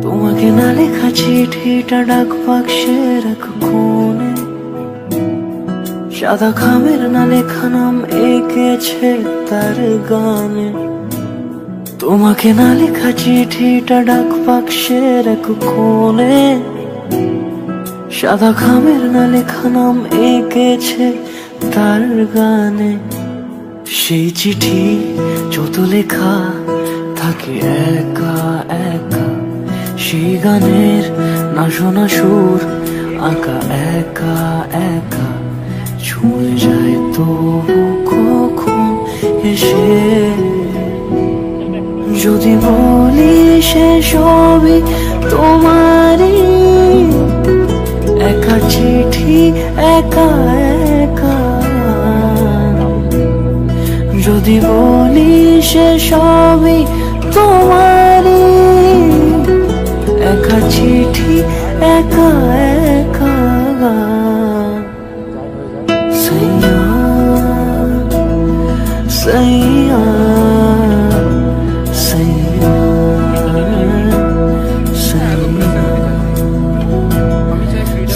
তোমাকে না লেখা চিঠিটা ডাক বাক্সে রাখো কোণে, সাদা খামের না লেখা নাম এঁকেছে তার গানে। তোমাকে না লেখা চিঠিটা ডাক বাক্সে রাখো কোণে, সাদা খামের না লেখা নাম এঁকেছে তার গানে। সেই চিঠি যত লেখা থাকে একা একা, সেই গানের না শোনা সুর আঁকা একা একা, ছুঁয়ে যায় তবু কখন এসে। যদি বলি সে সবই তোমারই, একা চিঠি একা একা। যদি বলি সে সবই তোমারই, একা চিঠি একা একা। সাইয়া সাইয়া সাইয়া সাইয়া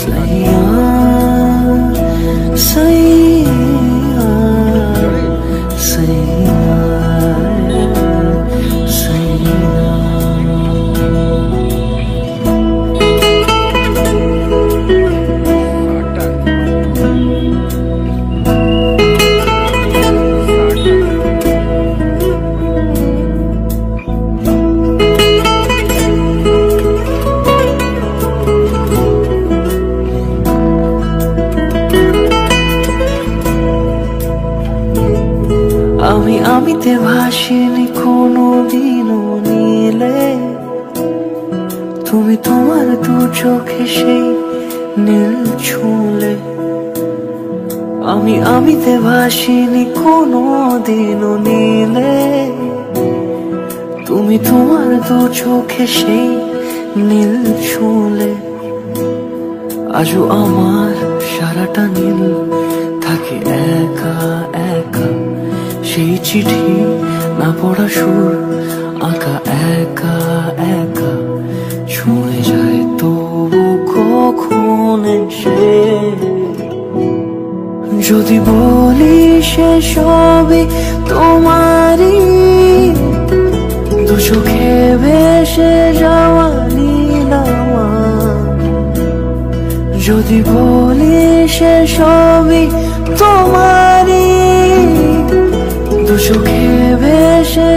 সাইয়া সাইয়া সাইয়া। আমিতে ভাসিনি কোনো দিনও নীলে, তুমি তোমার দু চোখে সেই নীল ছুঁলে। আমিতে ভাসিনি কোনো দিনও নীলে, তুমি তোমার দু চোখে সেই নীল ছুঁলে। আজও আমার সারাটা নীল থাকে একা একা, সেই চিঠি না পড়া সুর আঁকা একা একা, ছুঁয়ে যায় তবু কখন এসে। যদি বলি সে সবই তোমারই, দু চোখে ভেসে যাওয়া নীলামা। যদি বলি সে সবই তোমারই, দু চোখে ভেসে